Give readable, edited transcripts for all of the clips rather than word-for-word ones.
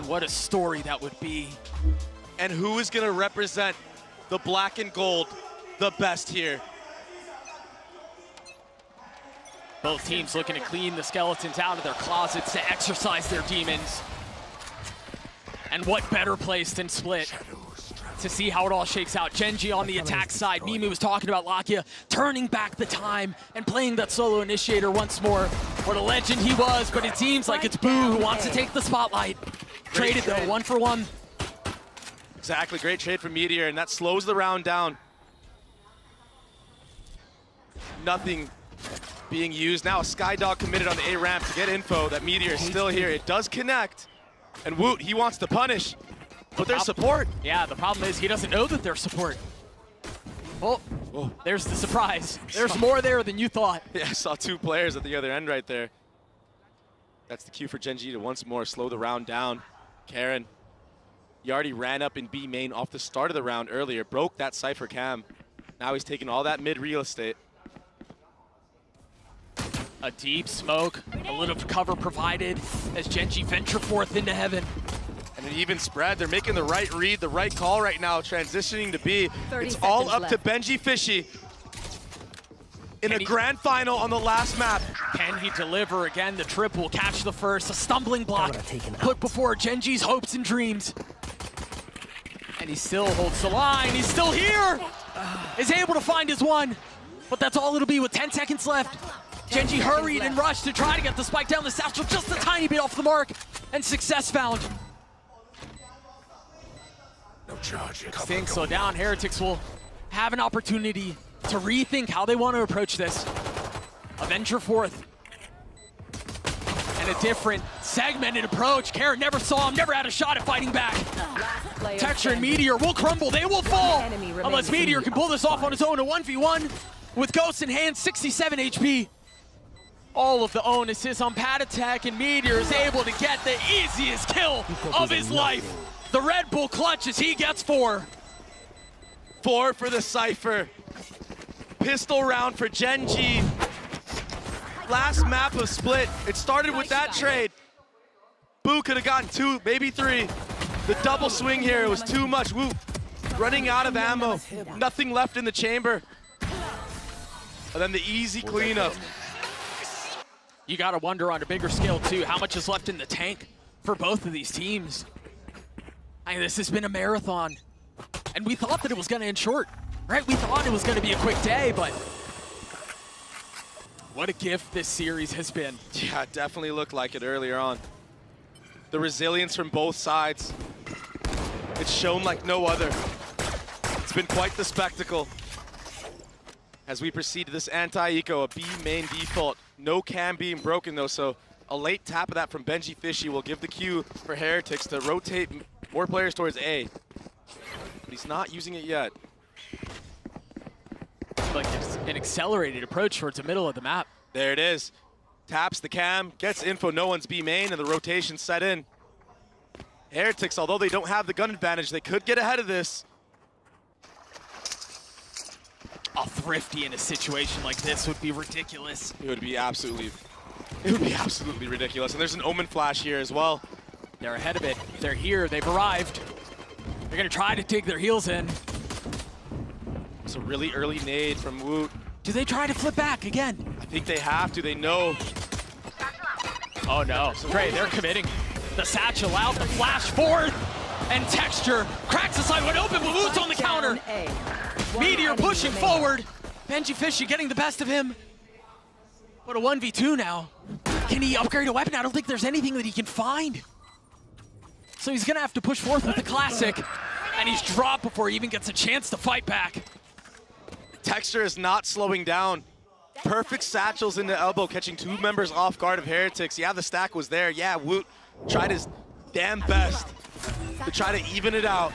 Man, what a story that would be. And who is going to represent the black and gold the best here? Both teams looking to clean the skeletons out of their closets to exercise their demons. And what better place than SPLiT to see how it all shakes out. Gen.G on the attack side. Mimi was talking about Lakia turning back the time and playing that solo initiator once more. What a legend he was, but it seems like it's Boo who wants to take the spotlight. Traded though, 1-for-1. Exactly, great trade from Meteor, and that slows the round down. Nothing being used. Now a Skydog committed on the A ramp to get info that Meteor is still here. It does connect, and Woot, he wants to punish, but there's support. Yeah, the problem is he doesn't know that there's support. Oh, there's the surprise. There's more there than you thought. Yeah, I saw two players at the other end right there. That's the cue for Gen.G to once more slow the round down. Karen, he already ran up in B main off the start of the round earlier, broke that Cypher cam. Now he's taking all that mid real estate. A deep smoke, a little cover provided as Gen.G venture forth into heaven. And an even spread. They're making the right read, the right call right now, transitioning to B. It's all up to Benji Fishy in a grand final on the last map. Can he deliver again? The trip will catch the first, a stumbling block put before Gen.G's hopes and dreams. And he still holds the line. He's still here. Is able to find his one, but that's all it'll be with 10 seconds left. Gen.G hurried and rushed to try to get the spike down the satchel just a tiny bit off the mark, and success found. No charge. Things slow down. Heretics will have an opportunity to rethink how they want to approach this. A venture forth. And a different segmented approach. Karen never saw him, never had a shot at fighting back. Texture and Meteor will crumble, they will fall. Unless Meteor can pull this off on his own, a 1v1 with Ghost in hand, 67 HP. All of the onus is on Pad Attack, and Meteor is able to get the easiest kill of his life. The Red Bull clutch as he gets 4. 4 for the Cypher. Pistol round for Gen.G. Last map of SPLiT. It started with that trade. Boo could have gotten 2, maybe 3. The double swing here, it was too much. Woo, running out of ammo. Nothing left in the chamber. And then the easy cleanup. You gotta wonder on a bigger scale too, how much is left in the tank for both of these teams. I mean, this has been a marathon, and we thought that it was gonna end short, right? We thought it was gonna be a quick day, but what a gift this series has been. Yeah, it definitely looked like it earlier on. The resilience from both sides. It's shown like no other. It's been quite the spectacle. As we proceed to this anti-eco, a B main default. No cam being broken though, so a late tap of that from Benji Fishy will give the cue for Heretics to rotate more players towards A. But he's not using it yet. Like it's an accelerated approach towards the middle of the map. There it is. Taps the cam, gets info, no one's B main, and the rotation set in. Heretics, although they don't have the gun advantage, they could get ahead of this. A Thrifty in a situation like this would be ridiculous. It would be absolutely ridiculous. And there's an Omen flash here as well. They're ahead of it. They're here. They've arrived. They're going to try to dig their heels in. It's a really early nade from Woot. Do they try to flip back again? I think they have to. They know. Oh, no. Trey, they're committing. The satchel out, the flash forth, and Texture cracks the side wide open, but Woot's on the counter. Meteor pushing forward. Benji Fishy getting the best of him. What a 1v2 now. Can he upgrade a weapon? I don't think there's anything that he can find. So he's gonna have to push forth with the classic, and he's dropped before he even gets a chance to fight back. Texture is not slowing down. Perfect satchels into elbow, catching 2 members off guard of Heretics. Yeah, the stack was there. Yeah, Woot tried his damn best to try to even it out.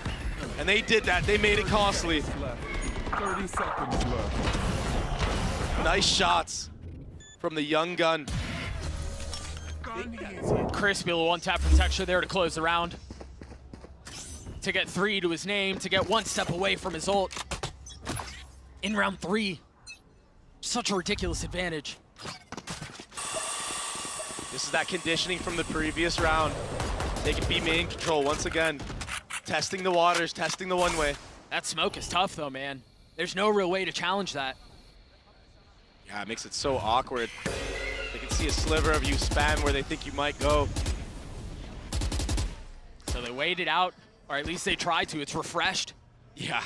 And they did that. They made it costly. 30 seconds left. Nice shots from the young gun. Crispy little one tap from Texture there to close the round. To get 3 to his name, to get 1 step away from his ult. In round 3. Such a ridiculous advantage. This is that conditioning from the previous round. Taking B main control once again. Testing the waters, testing the one-way. That smoke is tough though, man. There's no real way to challenge that. Yeah, it makes it so awkward. They can see a sliver of you spam where they think you might go. So they waited out, or at least they tried to. It's refreshed. Yeah.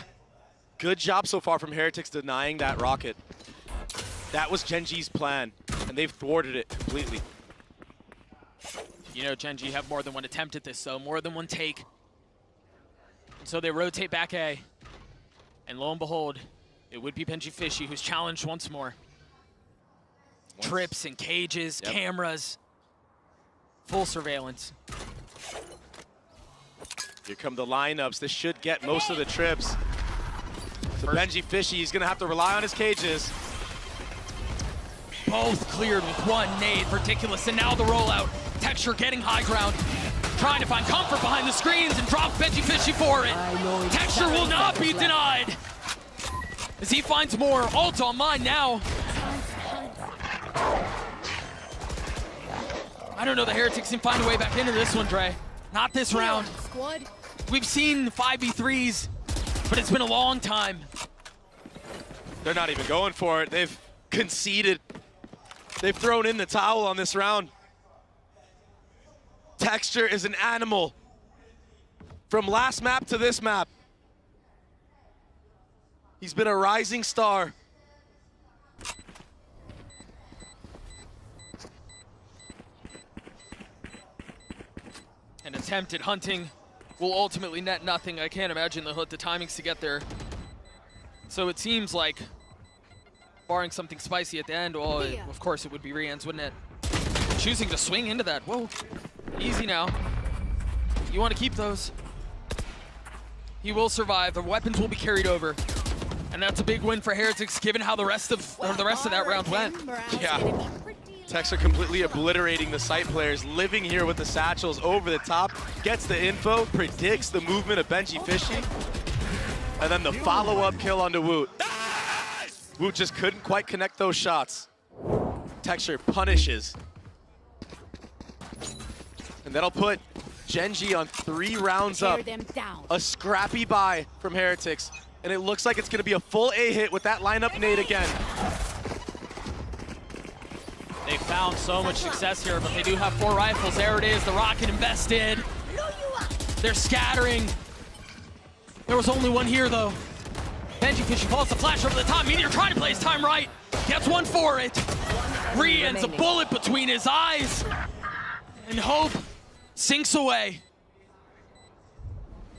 Good job so far from Heretics denying that rocket. That was Gen.G's plan, and they've thwarted it completely. You know, Gen.G have more than one attempt at this, though, more than one take. And so they rotate back A. And lo and behold, it would be Benji Fishy who's challenged once more. Trips and cages, cameras, full surveillance. Here come the lineups. This should get most of the trips. So Benji Fishy, he's gonna have to rely on his cages. Both cleared with one nade, Particulous, and now the rollout. Texture getting high ground, trying to find comfort behind the screens and drop Benji Fishy for it. Texture will not be denied. As he finds more, ult on mine now. I don't know, the Heretics can find a way back into this one, Dre. Not this round. We've seen 5v3s, but it's been a long time. They're not even going for it. They've conceded. They've thrown in the towel on this round. Texture is an animal. From last map to this map, he's been a rising star. An attempt at hunting will ultimately net nothing. I can't imagine the timings to get there. So it seems like, barring something spicy at the end, well, of course it would be Rian's, wouldn't it? Choosing to swing into that. Whoa, easy now. You want to keep those. He will survive. The weapons will be carried over. And that's a big win for Heretics, given how the rest of that round went. Yeah. Texture completely obliterating the site players, living here with the satchels over the top, gets the info, predicts the movement of Benji Fishy, and then the follow-up kill onto Woot. Woot just couldn't quite connect those shots. Texture punishes. And that'll put Gen.G on 3 rounds up. A scrappy buy from Heretics, and it looks like it's gonna be a full A hit with that lineup nade again. They found so much success here, but they do have 4 rifles. There it is, the rocket invested. They're scattering. There was only one here, though. Benji Fishy calls the flash over the top. Meteor trying to play his time right. Gets one for it. Rian's a bullet between his eyes. And hope sinks away.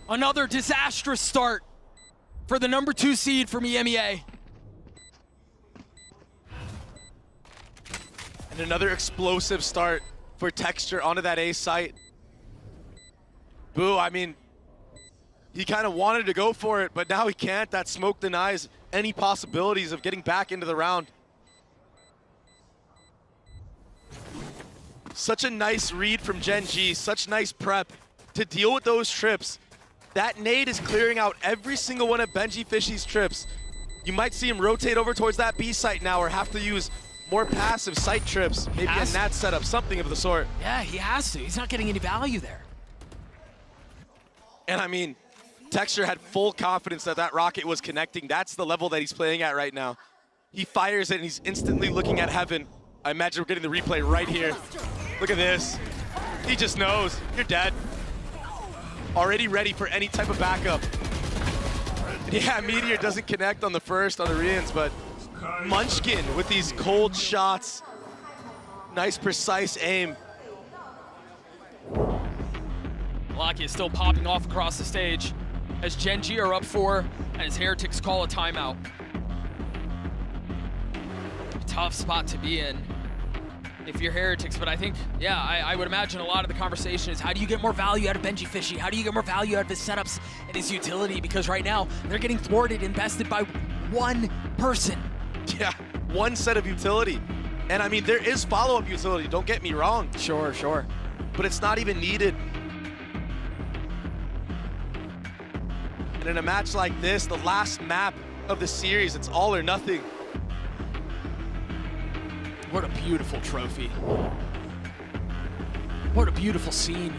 Another disastrous start for the number 2 seed from EMEA. And another explosive start for Texture onto that A site. Boo, I mean, he kind of wanted to go for it, but now he can't. That smoke denies any possibilities of getting back into the round. Such a nice read from Gen.G, such nice prep to deal with those trips. That nade is clearing out every single one of Benji Fishy's trips. You might see him rotate over towards that B site now or have to use more passive site trips, maybe a NAT setup, something of the sort. Yeah, he has to. He's not getting any value there. And I mean, Texture had full confidence that that rocket was connecting. That's the level that he's playing at right now. He fires it and he's instantly looking at heaven. I imagine we're getting the replay right here. Look at this. He just knows, you're dead. Already ready for any type of backup. Yeah, Meteor doesn't connect on the first on the Rians, but Munchkin with these cold shots. Nice, precise aim. Locky is still popping off across the stage as Gen.G are up 4 and as Heretics call a timeout. Tough spot to be in if you're Heretics, but I think, yeah, I would imagine a lot of the conversation is how do you get more value out of Benji Fishy? How do you get more value out of his setups and his utility? Because right now, they're getting thwarted and bested by one person. Yeah, one set of utility. And I mean, there is follow-up utility, don't get me wrong. Sure, sure. But it's not even needed. And in a match like this, the last map of the series, it's all or nothing. What a beautiful trophy. What a beautiful scene.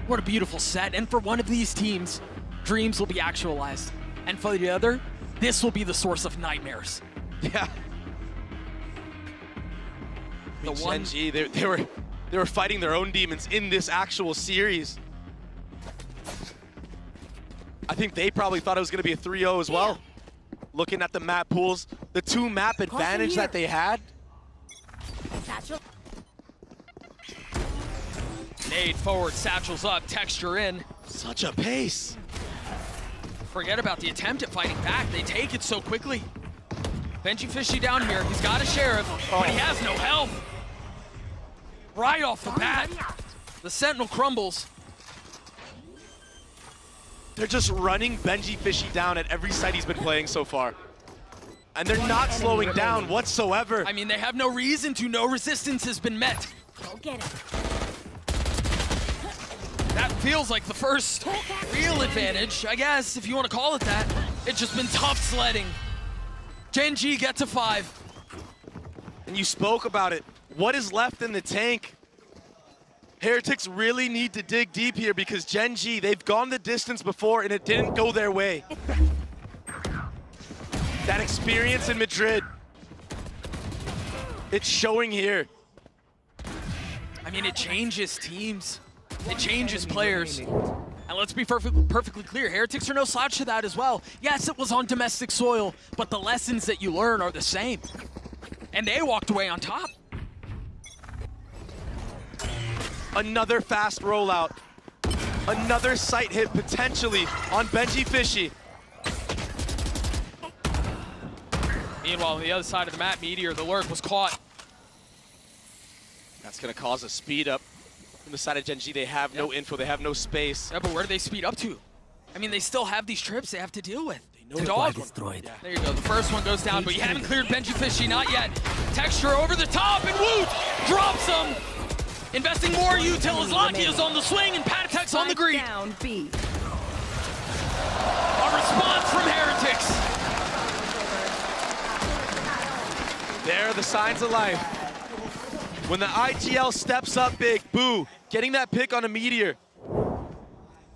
What a beautiful set. And for one of these teams, dreams will be actualized. And for the other, this will be the source of nightmares. Yeah. The one Gen.G, they were fighting their own demons in this actual series. I think they probably thought it was going to be a 3-0 as well. Looking at the map pools, the 2 map advantage that they had. Nade forward, satchels up, texture in. Such a pace. Forget about the attempt at fighting back. They take it so quickly. Benji Fishy down here. He's got a sheriff, but he has no health. Right off the bat, the Sentinel crumbles. They're just running Benji Fishy down at every site he's been playing so far. And they're not slowing down whatsoever. I mean, they have no reason to. No resistance has been met. Go get it. That feels like the first real advantage, I guess, if you want to call it that. It's just been tough sledding. Gen.G get to 5. And you spoke about it. What is left in the tank? Heretics really need to dig deep here because Gen.G, they've gone the distance before and it didn't go their way. That experience in Madrid, it's showing here. I mean, it changes teams. It changes players. And let's be perfectly clear, Heretics are no slouch to that as well. Yes, it was on domestic soil, but the lessons that you learn are the same. And they walked away on top. Another fast rollout. Another sight hit potentially on Benji Fishy. Meanwhile, on the other side of the map, Meteor, the lurk, was caught. That's gonna cause a speed up. From the side of Gen.G, they have no info, they have no space. Yeah, but where do they speed up to? I mean, they still have these trips they have to deal with. They know Dog. Destroyed. Yeah. There you go, the first one goes down, but you haven't cleared Benji Fishy, not yet. Texture over the top, and Woot drops him! Investing more util as Locky is on the swing, and Patatek's on the green. Down B. A response from Heretics. There are the signs of life. When the IGL steps up big, Boo, getting that pick on a Meteor.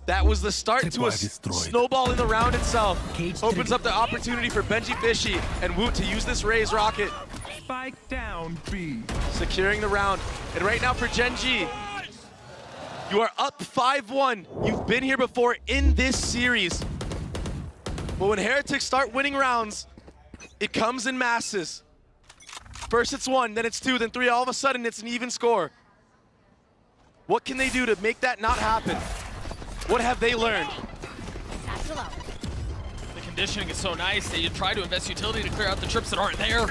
That was the start to a snowball in the round itself. Opens up the opportunity for Benji Fishy and Woot to use this Raze rocket. Spike down B. Securing the round. And right now for Gen.G, you are up 5-1. You've been here before in this series. But when Heretics start winning rounds, it comes in masses. First it's 1, then it's 2, then 3, all of a sudden it's an even score. What can they do to make that not happen? What have they learned? The conditioning is so nice that you try to invest utility to clear out the trips that aren't there.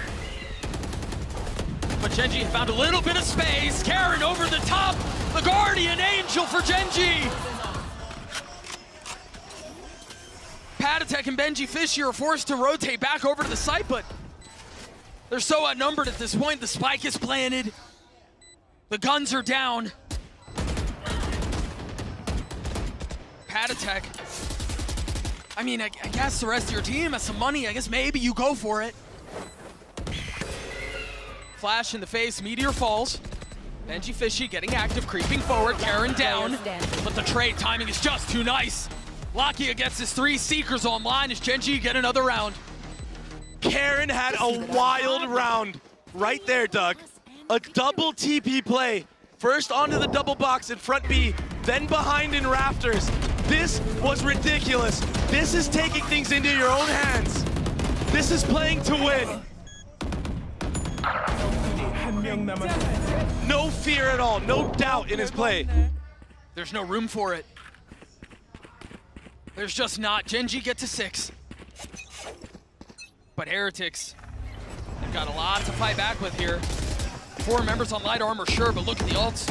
But Gen.G found a little bit of space. Karen over the top. The Guardian Angel for Gen.G. Patatek and Benji Fishy are forced to rotate back over to the site, but they're so outnumbered at this point. The spike is planted. The guns are down. Patatek. I mean, I guess the rest of your team has some money. I guess maybe you go for it. Flash in the face, Meteor falls. Benji Fishy getting active, creeping forward, Karen down. But the trade timing is just too nice. Lakia gets his 3 Seekers online as Gen.G get another round. Karen had a wild round right there, Doug. A double TP play. First onto the double box in front B, then behind in rafters. This was ridiculous. This is taking things into your own hands. This is playing to win. No fear at all, no doubt in his play. There's no room for it. There's just not. Gen.G get to 6. But Heretics, they've got a lot to fight back with here. 4 members on light armor, sure, but look at the ults.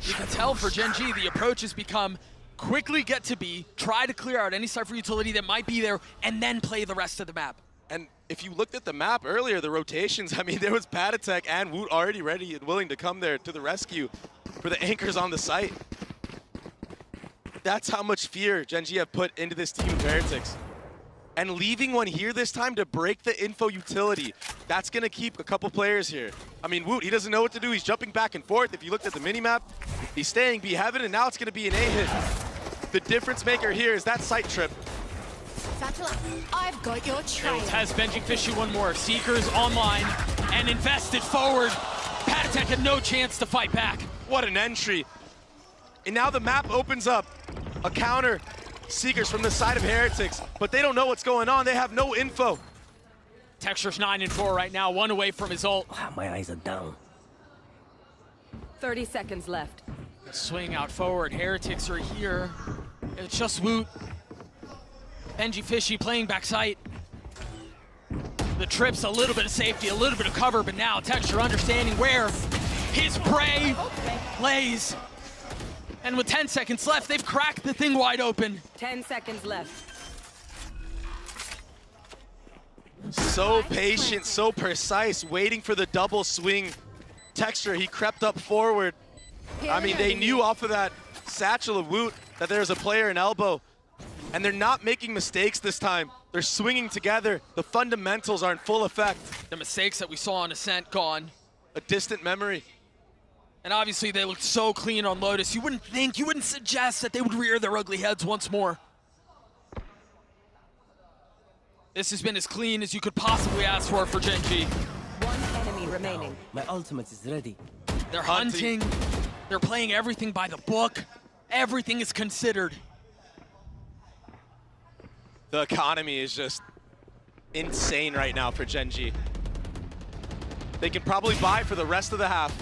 You can tell for Gen.G, the approach has become quickly get to B, try to clear out any Cypher utility that might be there, and then play the rest of the map. And if you looked at the map earlier, the rotations, I mean, there was Patatek and Woot already ready and willing to come there to the rescue for the anchors on the site. That's how much fear Gen.G have put into this team of Heretics. and leaving one here this time to break the info utility. That's going to keep a couple players here. I mean, Woot, he doesn't know what to do. He's jumping back and forth. If you looked at the minimap, he's staying B heaven, and now it's going to be an A hit. The difference maker here is that sight trip. I've got your trail. Has benching Fishy one more. Seekers online and invested forward. Patatech had no chance to fight back. What an entry. And now the map opens up. A counter. Seekers from the side of Heretics, but they don't know what's going on. They have no info. Texture's 9-4 right now, one away from his ult. My eyes are down. 30 seconds left. Swing out forward. Heretics are here. It's just Woot. Gen.G Fishy playing back sight. The trip's a little bit of safety, a little bit of cover, but now Texture understanding where his prey lays. And with 10 seconds left, they've cracked the thing wide open. 10 seconds left. So patient, so precise, waiting for the double swing. Texture, he crept up forward. I mean, they knew off of that satchel of Woot that there's a player in elbow. And they're not making mistakes this time. They're swinging together. The fundamentals are in full effect. The mistakes that we saw on Ascent gone. A distant memory. And obviously they looked so clean on Lotus. You wouldn't think, you wouldn't suggest that they would rear their ugly heads once more. This has been as clean as you could possibly ask for Gen.G. One enemy remaining. My ultimate is ready. They're hunting. They're playing everything by the book. Everything is considered. The economy is just insane right now for Gen.G. They can probably buy for the rest of the half.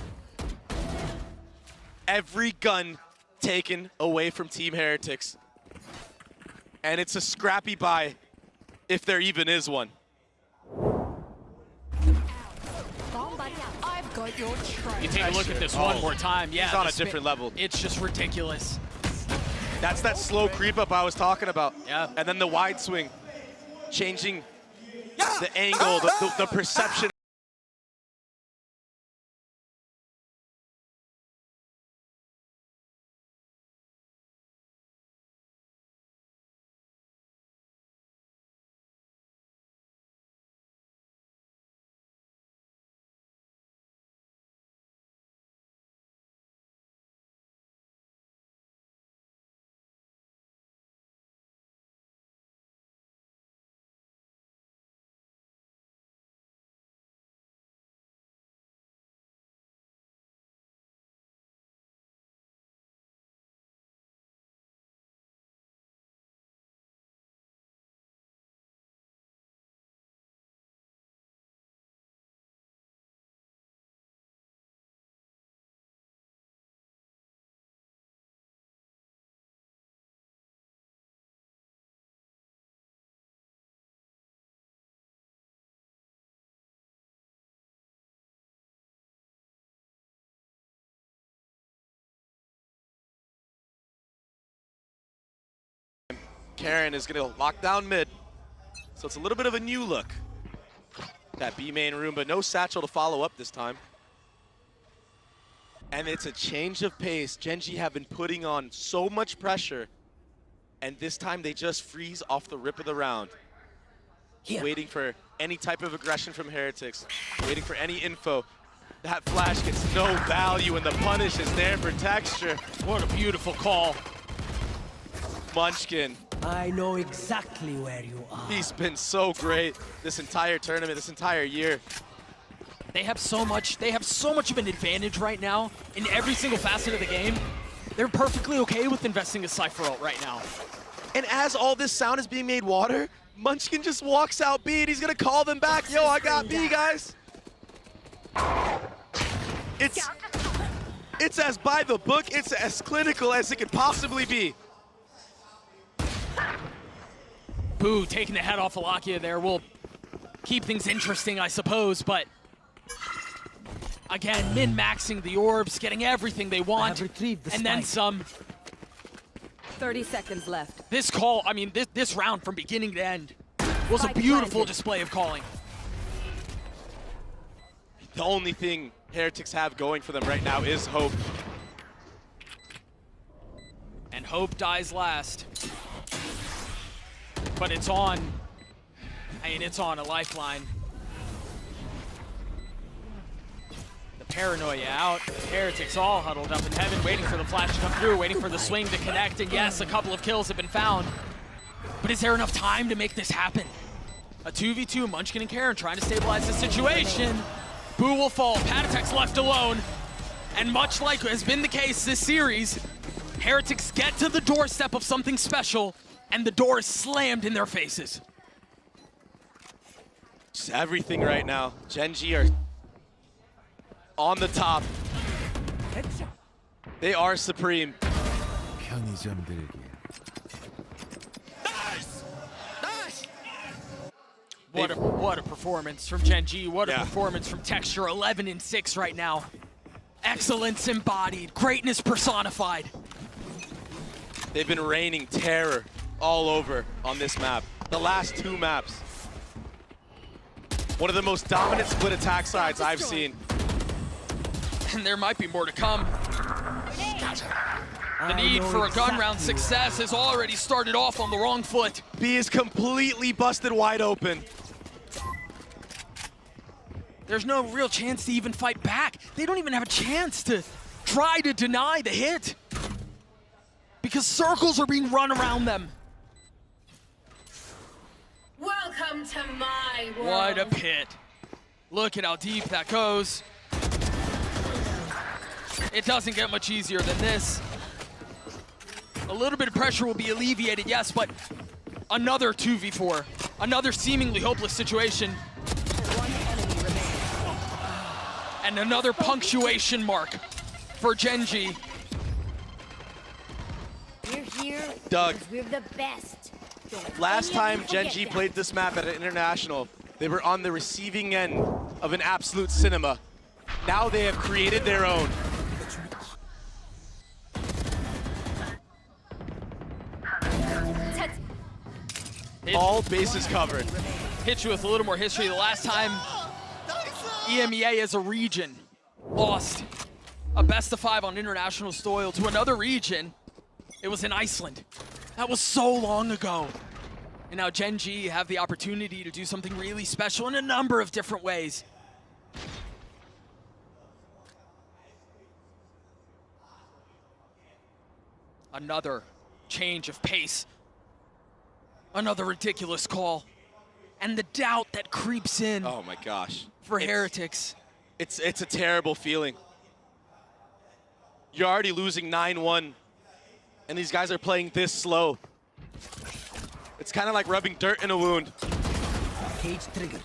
Every gun taken away from Team Heretics. And it's a scrappy buy, if there even is one. I've got your trail. You take a look at this one more time. Yeah, he's on a this different level. It's just ridiculous. That's that slow creep up I was talking about. Yeah. And then the wide swing, changing the angle, the perception. Karen is going to lock down mid. So it's a little bit of a new look. That B main room, but no satchel to follow up this time. And it's a change of pace. Gen.G have been putting on so much pressure. And this time they just freeze off the rip of the round. Here. Waiting for any type of aggression from Heretics. Waiting for any info. That flash gets no value and the punish is there for Texture. What a beautiful call. Munchkin. I know exactly where you are. He's been so great this entire tournament, this entire year. They have so much of an advantage right now in every single facet of the game. They're perfectly okay with investing a Cypher ult right now. And as all this sound is being made water, Munchkin just walks out B and he's gonna call them back. Yo, I got B, guys. It's as by the book, it's as clinical as it could possibly be. Boo taking the head off Alakia there will keep things interesting, I suppose, but again, min-maxing the orbs, getting everything they want, and then some. 30 seconds left. This call, I mean, this round from beginning to end was a Spike beautiful planted. display of calling. The only thing Heretics have going for them right now is hope. And hope dies last. But it's on And it's on a lifeline. The paranoia out. Heretics all huddled up in heaven, waiting for the flash to come through, waiting for the swing to connect. And yes, a couple of kills have been found. But is there enough time to make this happen? A 2v2, Munchkin and Karen trying to stabilize the situation. Boo will fall, Patatek's left alone. And much like has been the case this series, Heretics get to the doorstep of something special, and the door is slammed in their faces. Just everything right now. Gen.G are on the top. They are supreme. What a performance from Gen.G. What a Yeah. performance from Texture. 11-6 right now. Excellence embodied, greatness personified. They've been raining terror all over on this map. The last two maps. One of the most dominant split attack sides I've seen. And there might be more to come. The need for a gun round success has already started off on the wrong foot. B is completely busted wide open. There's no real chance to even fight back. They don't even have a chance to try to deny the hit. Because circles are being run around them. Welcome to my world. What a pit. Look at how deep that goes. It doesn't get much easier than this. A little bit of pressure will be alleviated, yes, but another 2v4. Another seemingly hopeless situation. One enemy remaining. And another punctuation mark for Gen.G. We're here Doug. because we're the best. Don't Last any of time you forget Gen.G that. played this map at an international, they were on the receiving end of an absolute cinema. Now they have created their own. All bases covered. Hit you with a little more history. The last time EMEA as a region lost a best of 5 on international soil to another region, it was in Iceland. That was so long ago. And now Gen.G have the opportunity to do something really special in a number of different ways. Another change of pace. Another ridiculous call. And the doubt that creeps in Oh my gosh. for Heretics. It's a terrible feeling. You're already losing 9-1, and these guys are playing this slow. It's kind of like rubbing dirt in a wound. Cage triggered.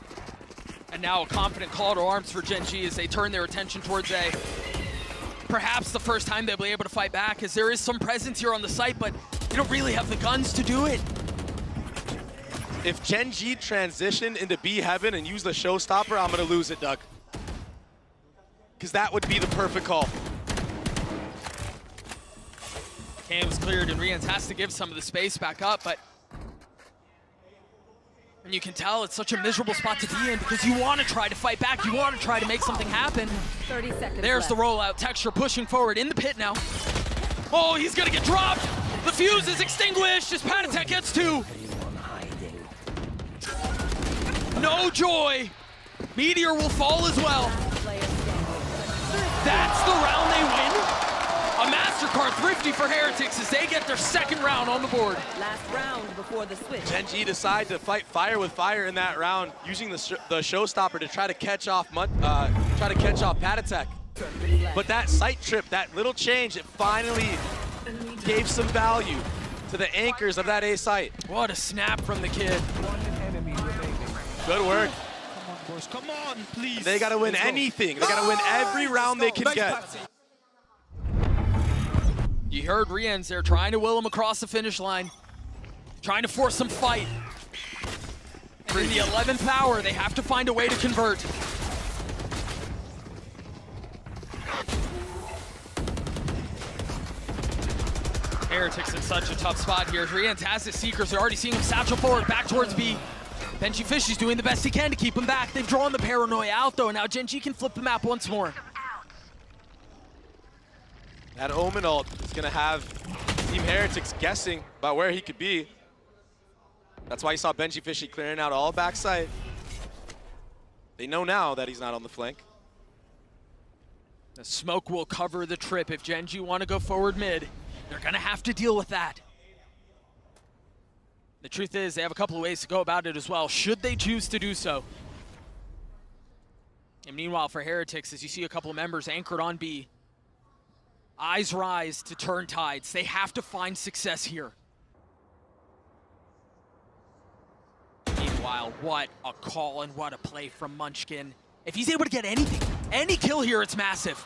And now a confident call to arms for Gen.G as they turn their attention towards A. Perhaps the first time they'll be able to fight back, as there is some presence here on the site, but they don't really have the guns to do it. If Gen.G transition into B heaven and use the showstopper, I'm gonna lose it, Doug. Because that would be the perfect call. Cam's cleared and Rians has to give some of the space back up, but and you can tell it's such a miserable spot to be in because you want to try to fight back, you want to try to make something happen. 30 seconds There's left. the rollout. Texture pushing forward in the pit now. Oh, he's gonna get dropped. The fuse is extinguished as Patatek gets 2. Everyone hiding. No joy. Meteor will fall as well. Player standing. That's the round they win. A MasterCard thrifty for Heretics as they get their second round on the board. Last round before the switch. Gen.G decide to fight fire with fire in that round, using the showstopper to try to catch off Patatek. But that sight trip, that little change, it finally gave some value to the anchors of that A site. What a snap from the kid. One enemy remaining. Good work. Come on, boys. Come on, please. They gotta win anything. They gotta win every round they can get. You heard Rians there trying to will him across the finish line. Trying to force some fight. And in the 11th hour, they have to find a way to convert. Heretics in such a tough spot here. Rians has his Seekers. They're already seeing him satchel forward, back towards B. Benji Fish is doing the best he can to keep him back. They've drawn the paranoia out, though. Now Gen.G can flip the map once more. That Omen ult is gonna have Team Heretics guessing about where he could be. That's why you saw Gen.G Fishy clearing out all backside. They know now that he's not on the flank. The smoke will cover the trip. If Gen.G want to go forward mid, they're going to have to deal with that. The truth is, they have a couple of ways to go about it as well, should they choose to do so. And meanwhile, for Heretics, as you see a couple of members anchored on B, eyes rise to turn tides. They have to find success here. Meanwhile, what a call and what a play from Munchkin. If he's able to get anything, any kill here, it's massive.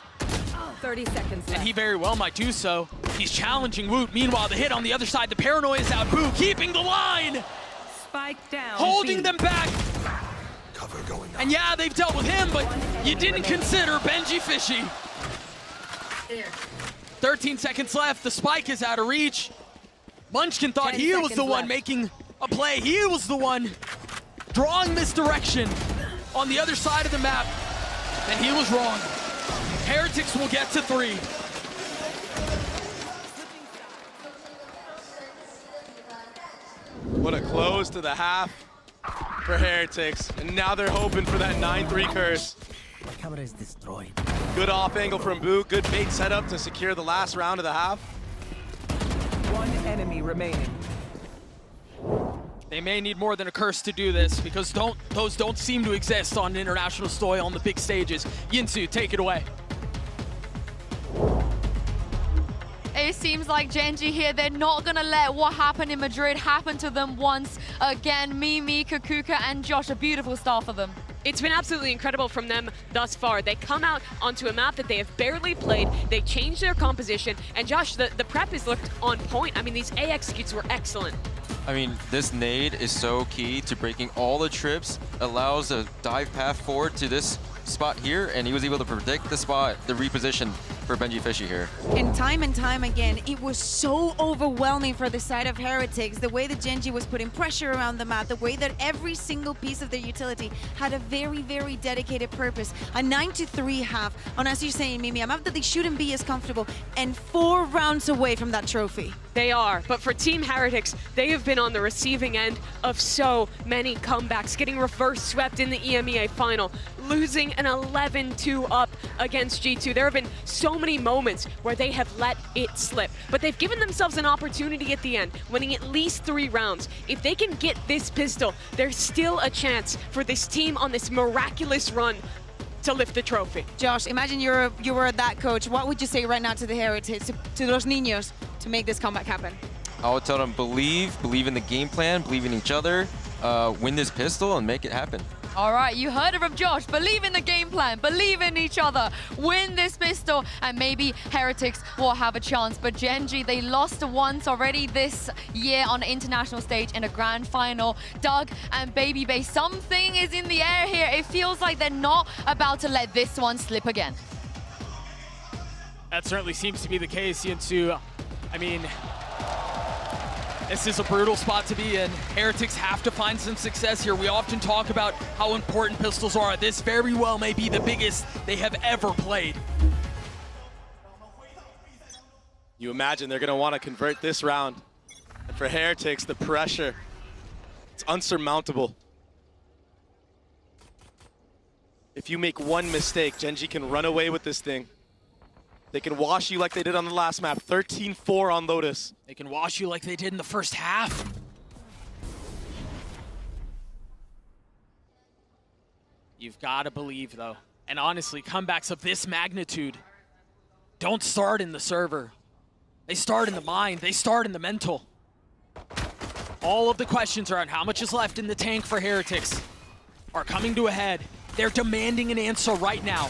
30 seconds left. And he very well might do so. He's challenging Woot. Meanwhile, the hit on the other side, the paranoia is out. Boo keeping the line, Spike down. holding B. them back. Cover going And yeah, they've dealt with him, but you didn't consider Gen.G Fishy. 13 seconds left, the spike is out of reach. Munchkin thought 10 he was the seconds one left. making a play. He was the one drawing misdirection on the other side of the map, and he was wrong. Heretics will get to 3. What a close to the half for Heretics. And now they're hoping for that 9-3 curse. My camera is destroyed. Good off angle from Boo. Good bait setup to secure the last round of the half. One enemy remaining. They may need more than a curse to do this, because those don't seem to exist on international soil on the big stages. Yinsu, take it away. It seems like Gen.G here, they're not gonna let what happened in Madrid happen to them once again. Mimi, Kakuka, and Josh, a beautiful start for them. It's been absolutely incredible from them thus far. They come out onto a map that they have barely played, they changed their composition, and Josh, the prep has looked on point. I mean, these A executes were excellent. I mean, this nade is so key to breaking all the trips, allows a dive path forward to this spot here, and he was able to predict the spot, the reposition for Gen.G Fishy here. And time again, it was so overwhelming for the side of Heretics, the way that Gen.G was putting pressure around the map, the way that every single piece of their utility had a very, very dedicated purpose. A 9-3 half, and as you're saying, Mimi, a map that they shouldn't be as comfortable, and 4 rounds away from that trophy. They are, but for Team Heretics, they have been on the receiving end of so many comebacks, getting reverse swept in the EMEA final, losing an 11-2 up against G2. There have been so many moments where they have let it slip, but they've given themselves an opportunity at the end, winning at least 3 rounds. If they can get this pistol, there's still a chance for this team on this miraculous run to lift the trophy. Josh, imagine you were that coach. What would you say right now to the Heretics, to los niños, to make this comeback happen? I would tell them believe in the game plan, believe in each other, win this pistol and make it happen. All right, you heard it from Josh. Believe in the game plan, believe in each other, win this pistol, and maybe Heretics will have a chance. But Gen.G, they lost once already this year on the international stage in a grand final. Doug and Baby Bay, something is in the air here. It feels like they're not about to let this one slip again. That certainly seems to be the case, Yinsu. I mean, this is a brutal spot to be in. Heretics have to find some success here. We often talk about how important pistols are. This very well may be the biggest they have ever played. You imagine they're going to want to convert this round. And for Heretics, the pressure, it's unsurmountable. If you make one mistake, Gen.G can run away with this thing. They can wash you like they did on the last map, 13-4 on Lotus. They can wash you like they did in the first half. You've got to believe, though. And honestly, comebacks of this magnitude don't start in the server. They start in the mind. They start in the mental. All of the questions around how much is left in the tank for Heretics are coming to a head. They're demanding an answer right now.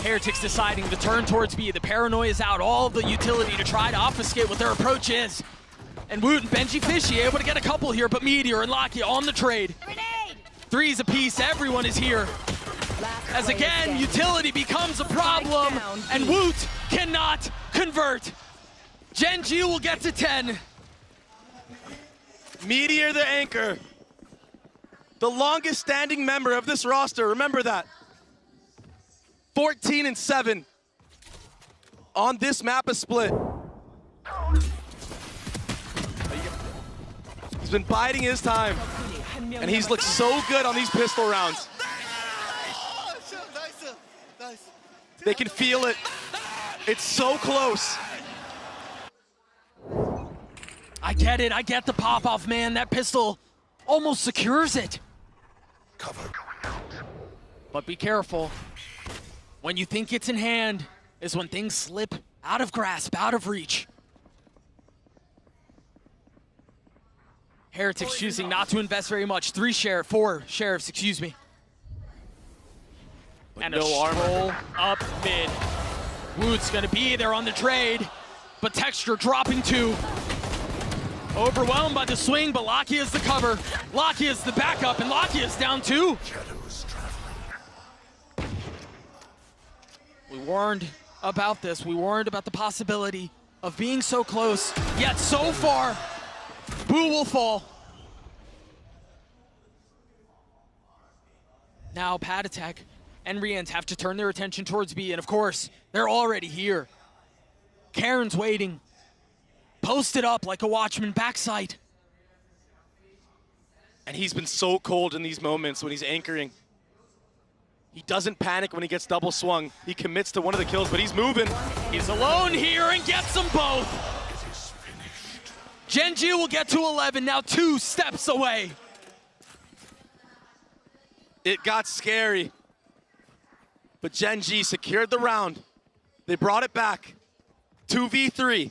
Heretics deciding to turn towards B. The paranoia is out, all of the utility to try to obfuscate what their approach is. And Woot and Gen.G Fishy able to get a couple here, but Meteor and Lakia on the trade. Grenade! 3s apiece, everyone is here. As again, utility becomes a problem, and Woot cannot convert. Gen.G will get to 10. Meteor the anchor. The longest standing member of this roster, remember that. 14-7 on this map of Split. He's He's been biding his time, and he's looked so good on these pistol rounds. They can feel it. It's so close. I get it. I get the pop-off, man. That pistol almost secures it. Cover going out. But be careful. When you think it's in hand is when things slip out of grasp, out of reach. Heretics choosing not to invest very much. 4 sheriffs, excuse me. But And no a armor. stroll up mid. Woot's gonna be there on the trade, but Texture dropping 2. Overwhelmed by the swing, but Lakia is the cover. Lakia is the backup, and Lakia is down 2. Shadows traveling. We warned about this. We warned about the possibility of being so close, yet so far. Boo will fall. Now Patatek and Rians have to turn their attention towards B, and of course, they're already here. Karen's waiting. Posted up like a watchman backside. And he's been so cold in these moments when he's anchoring. He doesn't panic when he gets double swung. He commits to one of the kills, but he's moving. He's alone here and gets them both. It is finished. Gen.G will get to 11, now 2 steps away. It got scary. But Gen.G secured the round. They brought it back. 2v3.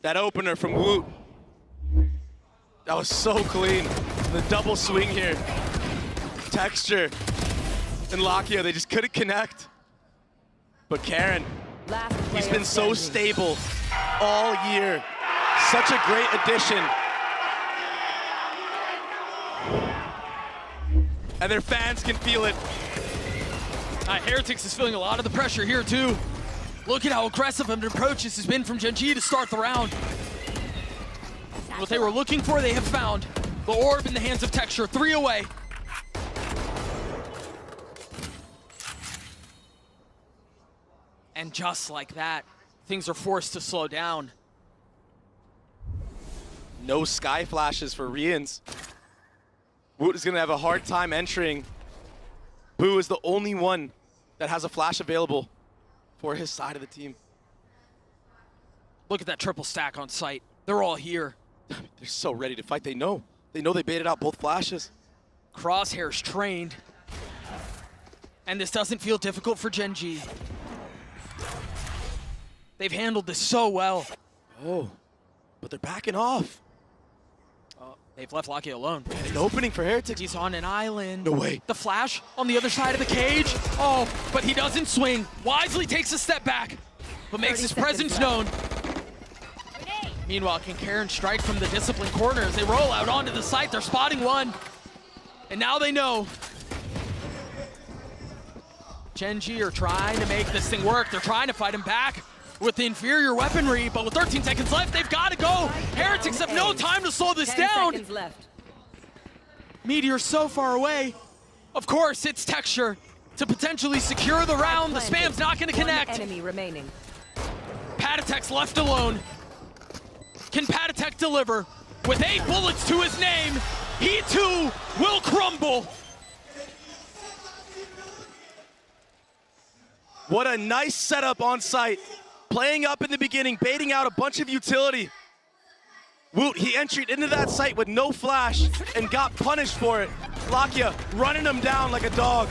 That opener from Woot. That was so clean. The double swing here. Texture and Lakia, they just couldn't connect. But Karen, Last he's player been so standing. stable all year. Such a great addition. And their fans can feel it. Heretics is feeling a lot of the pressure here too. Look at how aggressive of an approach this has been from Gen.G to start the round. What they were looking for, they have found. The orb in the hands of Texture, 3 away. And just like that, things are forced to slow down. No sky flashes for Rians. Woot is gonna have a hard time entering. Boo is the only one that has a flash available for his side of the team. Look at that triple stack on site. They're all here. They're so ready to fight. They know they baited out both flashes. Crosshair's trained. And this doesn't feel difficult for Gen.G. They've handled this so well. Oh, but they're backing off. They've left Lakia alone. An opening for Heretics. He's on an island. No way. The flash on the other side of the cage. Oh, but he doesn't swing. Wisely takes a step back, but makes his presence known. Meanwhile, can Karen strike from the disciplined corner as they roll out onto the site? They're spotting one. And now they know. Gen.G are trying to make this thing work. They're trying to fight him back with the inferior weaponry, but with 13 seconds left, they've got to go. Heretics have no time to slow this 10 down. seconds left. Meteor's so far away. Of course, it's Texture to potentially secure the round. The spam's not going to connect. One enemy remaining. Patatek's left alone. Can Patatek deliver? With 8 bullets to his name, he too will crumble. What a nice setup on site. Playing up in the beginning, baiting out a bunch of utility. Woot, he entered into that site with no flash and got punished for it. Lakia running him down like a dog.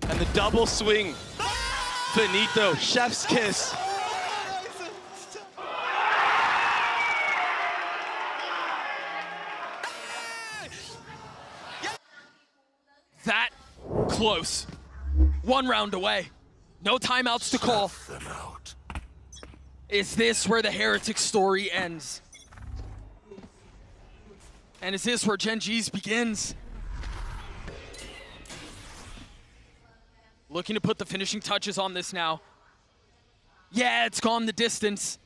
And the double swing. Finito, chef's kiss. That close. 1 round away. No timeouts to call. Them out. Is this where the Heretic story ends? And is this where Gen.G's begins? Looking to put the finishing touches on this now. Yeah, it's gone the distance.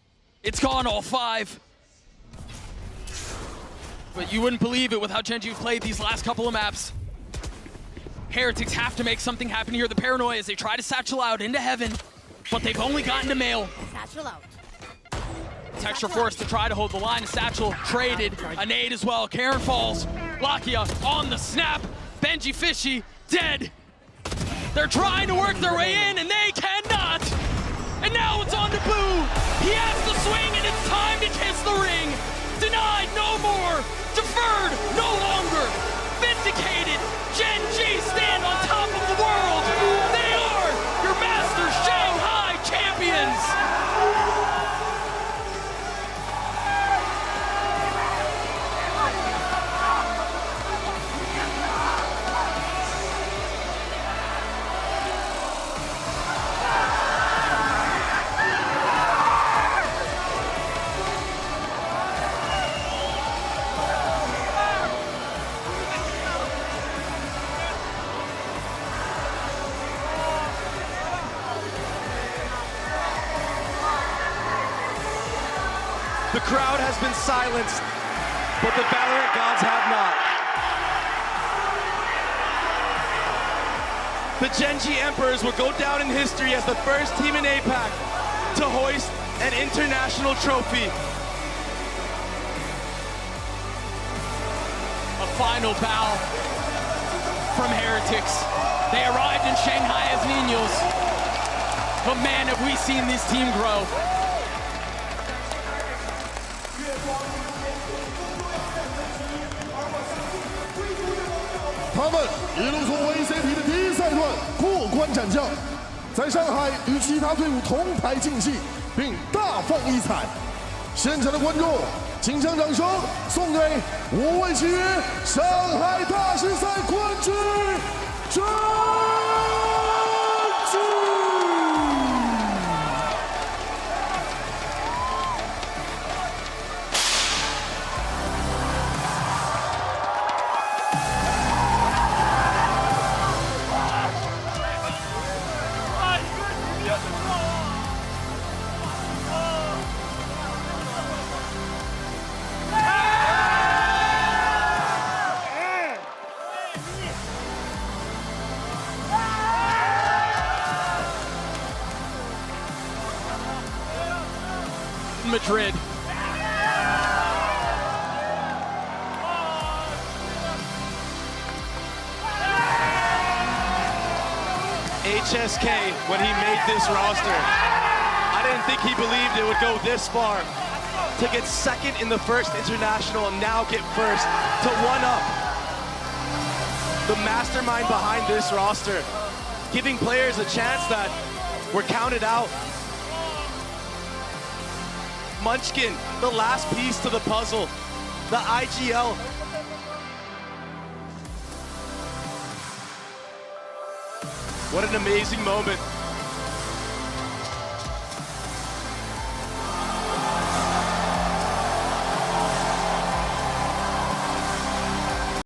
It's gone all 5. But you wouldn't believe it with how Gen.G played these last couple of maps. Heretics have to make something happen here. The paranoia as they try to satchel out into heaven. but they've only gotten to Mail. Satchel out. Texture forced to try to hold the line. Satchel traded. A nade as well. Karen falls. Lakia on the snap. Benji Fishy dead. They're trying to work their way in, and they cannot. And now it's on to Boo. He has the swing, and it's time to kiss the ring. Denied, no more. Deferred, no longer. Vindicated. Gen.G stand on top of the world. They are your master Shanghai champions. The crowd has been silenced, but the Valorant gods have not. The Gen.G Emperors will go down in history as the first team in APAC to hoist an international trophy. A final bow from Heretics. They arrived in Shanghai as Niños, but man, have we seen this team grow. 他们一路从 VCT 的第一赛段过关斩将，在上海与其他队伍同台竞技，并大放异彩。现场的观众，请将掌声送给5位契约上海大师赛冠军GenG。 Madrid. HSK, when he made this roster, I didn't think he believed it would go this far. To get second in the first international and now get first, to one up the mastermind behind this roster, giving players a chance that were counted out. Munchkin, the last piece to the puzzle, the IGL. What an amazing moment.